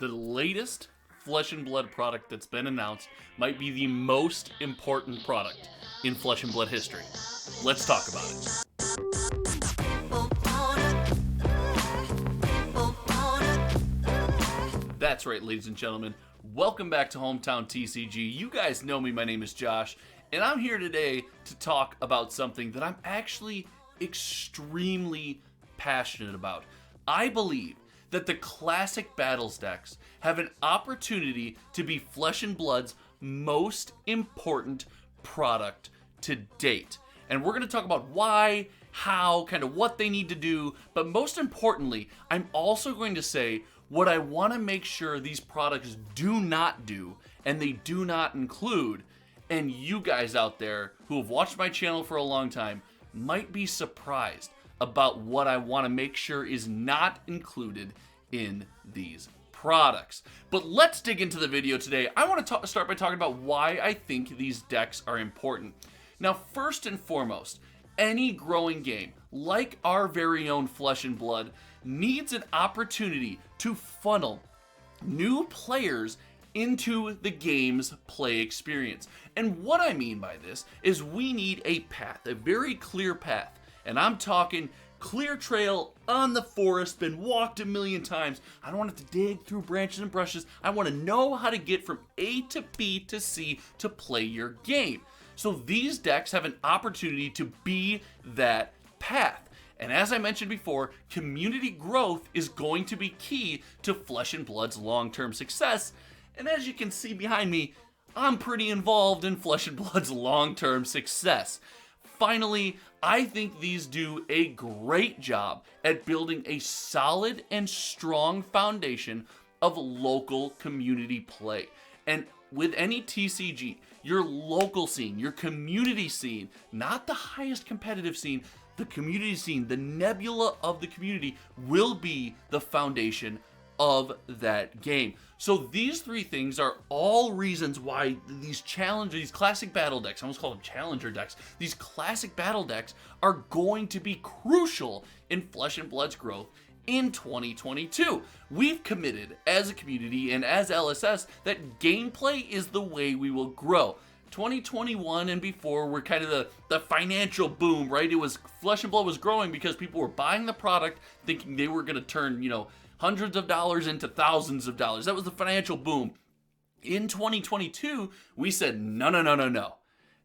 the latest Flesh and Blood product that's been announced might be the most important product in Flesh and Blood history. Let's talk about it. That's right, ladies and gentlemen. Welcome back to Hometown TCG. You guys know me, my name is Josh, and I'm here today to talk about something that I'm actually extremely passionate about. I believe that the classic battles decks have an opportunity to be Flesh and Blood's most important product to date. And we're going to talk about why, how, kind of what they need to do, but most importantly, I'm also going to say what I want to make sure these products do not do, and they do not include, and you guys out there who have watched my channel for a long time might be surprised about what I want to make sure is not included in these products. But let's dig into the video today. I want to start by talking about why I think these decks are important. Now, first and foremost, any growing game, like our very own Flesh and Blood, needs an opportunity to funnel new players into the game's play experience. And what I mean by this is we need a path, a very clear path. And I'm talking clear trail on the forest, been walked a million times. I don't want it to dig through branches and brushes. I want to know how to get from A to B to C to play your game. So these decks have an opportunity to be that path. And as I mentioned before, community growth is going to be key to Flesh and Blood's long-term success. And as you can see behind me, I'm pretty involved in Flesh and Blood's long-term success. Finally, I think these do a great job at building a solid and strong foundation of local community play. And with any TCG, your local scene, your community scene, not the highest competitive scene, the community scene, the nebula of the community will be the foundation of that game. So these three things are all reasons why these classic battle decks, I almost call them challenger decks, these classic battle decks are going to be crucial in Flesh and Blood's growth in 2022. We've committed as a community and as LSS that gameplay is the way we will grow. 2021 and before were kind of the financial boom, right? It was Flesh and Blood was growing because people were buying the product thinking they were going to turn, hundreds of dollars into thousands of dollars. That was the financial boom. In 2022, we said, no.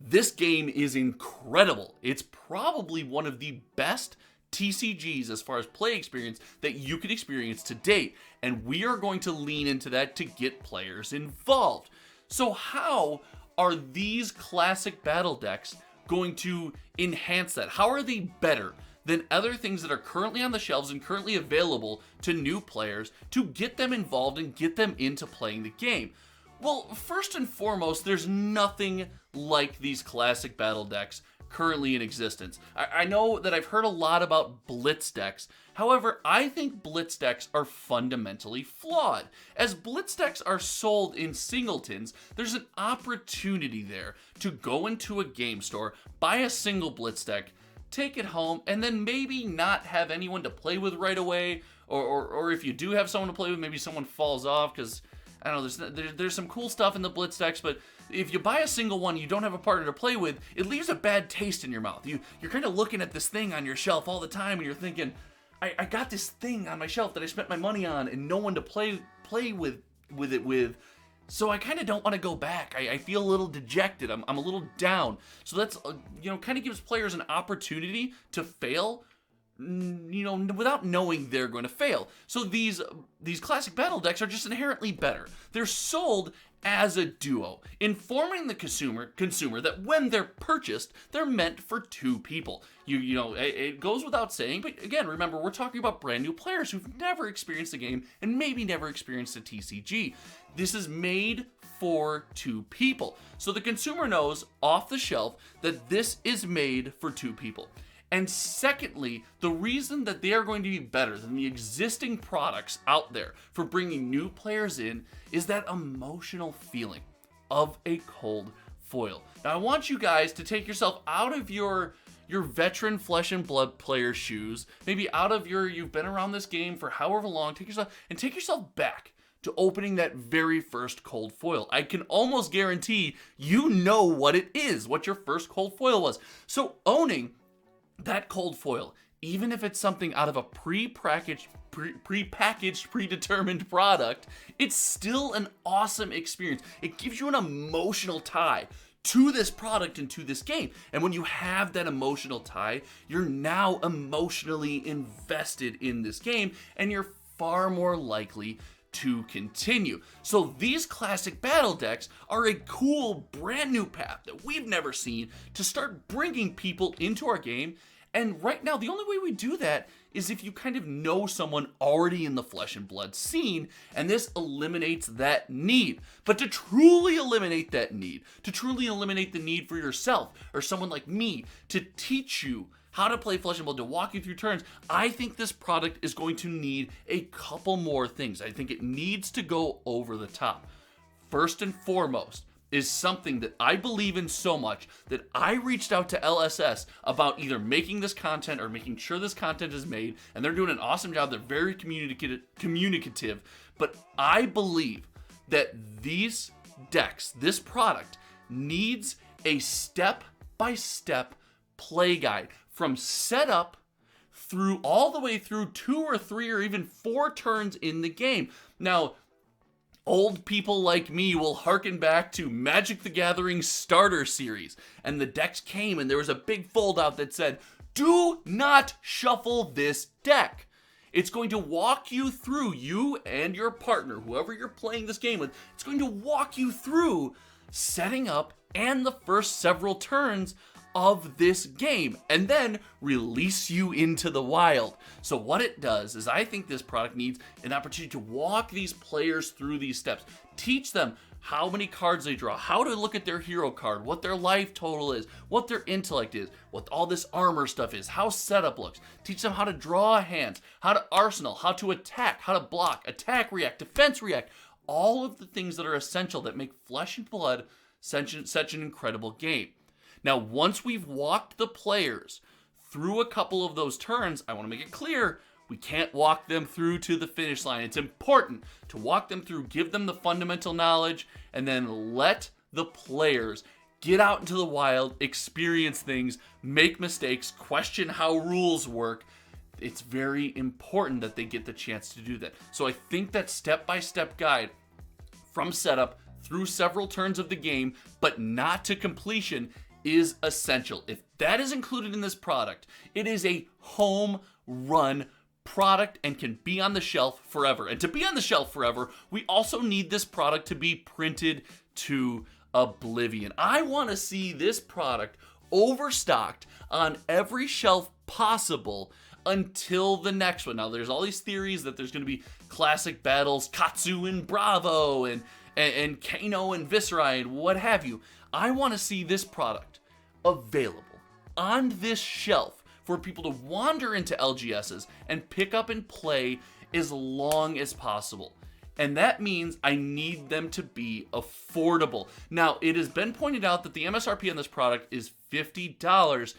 This game is incredible. It's probably one of the best TCGs as far as play experience that you could experience to date. And we are going to lean into that to get players involved. So how are these classic battle decks going to enhance that? How are they better than other things that are currently on the shelves and currently available to new players to get them involved and get them into playing the game? Well, first and foremost, there's nothing like these classic battle decks currently in existence. I know that I've heard a lot about blitz decks. However, I think blitz decks are fundamentally flawed. As blitz decks are sold in singletons, there's an opportunity there to go into a game store, buy a single blitz deck, take it home, and then maybe not have anyone to play with right away, or if you do have someone to play with, maybe someone falls off because, I don't know, there's some cool stuff in the blitz decks, but if you buy a single one, you don't have a partner to play with, it leaves a bad taste in your mouth. You're kind of looking at this thing on your shelf all the time, and you're thinking, I got this thing on my shelf that I spent my money on, and no one to play with it with. So I kind of don't want to go back. I feel a little dejected. I'm a little down. So that's kind of gives players an opportunity to fail, without knowing they're going to fail. So these classic battle decks are just inherently better. They're sold as a duo, informing the consumer that when they're purchased, they're meant for two people. It goes without saying, but again, remember, we're talking about brand new players who've never experienced the game and maybe never experienced a TCG. This is made for two people. So the consumer knows off the shelf that this is made for two people. And secondly, the reason that they are going to be better than the existing products out there for bringing new players in is that emotional feeling of a cold foil. Now, I want you guys to take yourself out of your veteran Flesh and Blood player shoes, maybe out of you've been around this game for however long, take yourself back to opening that very first cold foil. I can almost guarantee you know what it is, what your first cold foil was. So owning that cold foil, even if it's something out of a prepackaged, predetermined product, it's still an awesome experience. It gives you an emotional tie to this product and to this game. And when you have that emotional tie, you're now emotionally invested in this game, and you're far more likely to continue. So these classic battle decks are a cool brand new path that we've never seen to start bringing people into our game. And right now, the only way we do that is if you kind of know someone already in the Flesh and Blood scene, and this eliminates that need. But to truly eliminate that need, to truly eliminate the need for yourself or someone like me to teach you how to play Flesh and Blood, to walk you through turns, I think this product is going to need a couple more things. I think it needs to go over the top. First and foremost is something that I believe in so much that I reached out to LSS about either making this content or making sure this content is made, and they're doing an awesome job. They're very communicative, but I believe that these decks, this product, needs a step-by-step play guide from setup through all the way through 2 or 3 or even 4 turns in the game. Now, old people like me will harken back to Magic the Gathering Starter Series, and the decks came and there was a big fold out that said, do not shuffle this deck. It's going to walk you through, you and your partner, whoever you're playing this game with, it's going to walk you through setting up and the first several turns of this game, and then release you into the wild. So what it does is, I think this product needs an opportunity to walk these players through these steps, teach them how many cards they draw, how to look at their hero card, what their life total is, what their intellect is, what all this armor stuff is, how setup looks, teach them how to draw hands, how to arsenal, how to attack, how to block, attack, react, defense, react, all of the things that are essential that make Flesh and Blood such an incredible game. Now, once we've walked the players through a couple of those turns, I want to make it clear, we can't walk them through to the finish line. It's important to walk them through, give them the fundamental knowledge, and then let the players get out into the wild, experience things, make mistakes, question how rules work. It's very important that they get the chance to do that. So I think that step-by-step guide from setup through several turns of the game, but not to completion, is essential. If that is included in this product, it is a home run product and can be on the shelf forever. And to be on the shelf forever, we also need this product to be printed to oblivion. I want to see this product overstocked on every shelf possible until the next one. Now, there's all these theories that there's going to be classic battles, Katsu and Bravo, and Kano and Viserai, and what have you. I want to see this product available on this shelf for people to wander into LGSs and pick up and play as long as possible. And that means I need them to be affordable. Now, it has been pointed out that the MSRP on this product is $50.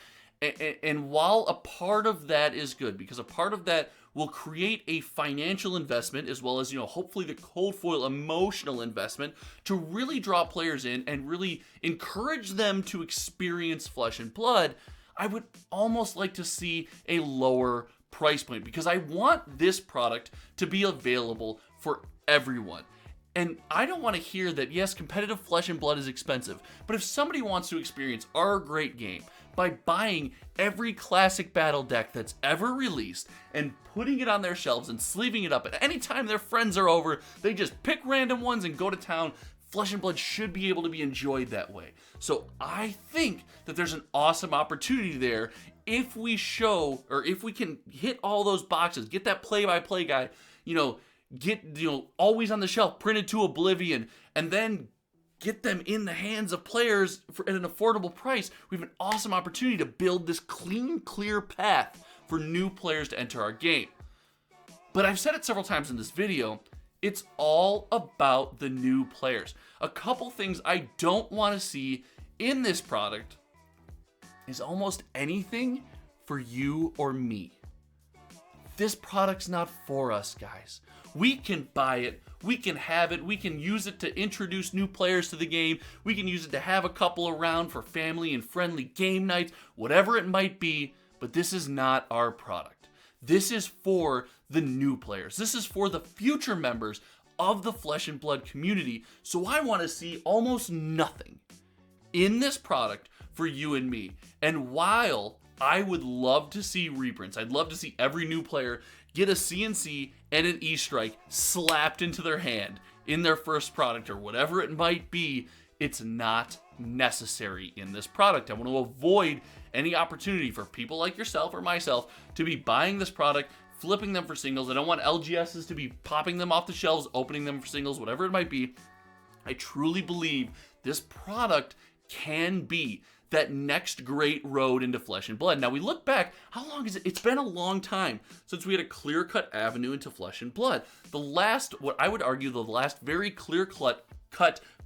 And while a part of that is good, because a part of that will create a financial investment, as well as, hopefully the cold foil emotional investment to really draw players in and really encourage them to experience Flesh and Blood, I would almost like to see a lower price point, because I want this product to be available for everyone. And I don't want to hear that, yes, competitive Flesh and Blood is expensive, but if somebody wants to experience our great game by buying every classic battle deck that's ever released and putting it on their shelves and sleeving it up, and anytime their friends are over, they just pick random ones and go to town, Flesh and Blood should be able to be enjoyed that way. So I think that there's an awesome opportunity there if we show, or if we can hit all those boxes, get that play-by-play guide, get always on the shelf, printed to oblivion, and then get them in the hands of players at an affordable price. We have an awesome opportunity to build this clean, clear path for new players to enter our game. But I've said it several times in this video, it's all about the new players. A couple things I don't want to see in this product is almost anything for you or me. this product's not for us, guys. We can buy it, we can have it, we can use it to introduce new players to the game, we can use it to have a couple around for family and friendly game nights, whatever it might be, but this is not our product. This is for the new players. This is for the future members of the Flesh and Blood community. So I want to see almost nothing in this product for you and me. And while I would love to see reprints, I'd love to see every new player get a CNC and an E-Strike slapped into their hand in their first product or whatever it might be, it's not necessary in this product. I want to avoid any opportunity for people like yourself or myself to be buying this product, flipping them for singles. I don't want LGSs to be popping them off the shelves, opening them for singles, whatever it might be. I truly believe this product can be that next great road into Flesh and Blood. Now we look back, how long is it? It's been a long time since we had a clear-cut avenue into Flesh and Blood. The last, what I would argue, the last very clear-cut,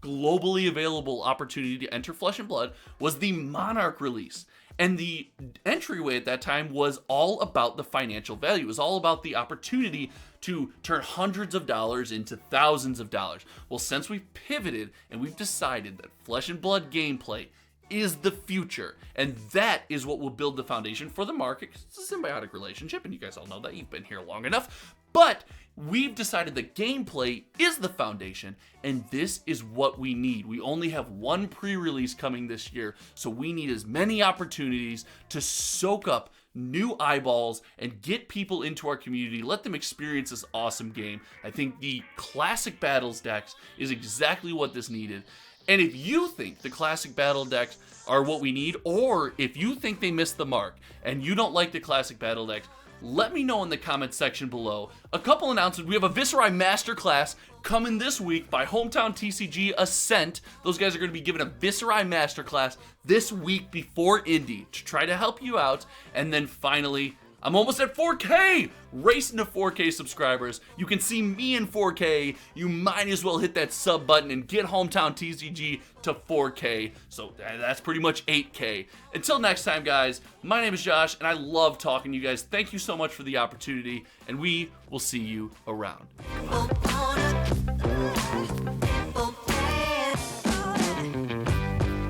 globally available opportunity to enter Flesh and Blood was the Monarch release. And the entryway at that time was all about the financial value. It was all about the opportunity to turn hundreds of dollars into thousands of dollars. Well, since we've pivoted and we've decided that Flesh and Blood gameplay is the future, and that is what will build the foundation for the market, 'cause it's a symbiotic relationship, and you guys all know that. You've been here long enough. But we've decided that gameplay is the foundation, and this is what we need. We only have one pre-release coming this year, so we need as many opportunities to soak up new eyeballs and get people into our community, let them experience this awesome game. I think the Classic Battles decks is exactly what this needed. And if you think the Classic Battle decks are what we need, or if you think they missed the mark and you don't like the Classic Battle decks, let me know in the comments section below. A couple announcements. We have a Viserai Masterclass coming this week by Hometown TCG Ascent. Those guys are going to be giving a Viserai Masterclass this week before Indy to try to help you out. And then finally, I'm almost at 4K! Racing to 4K subscribers. You can see me in 4K. You might as well hit that sub button and get Hometown TCG to 4K. So that's pretty much 8K. Until next time, guys, my name is Josh, and I love talking to you guys. Thank you so much for the opportunity, and we will see you around.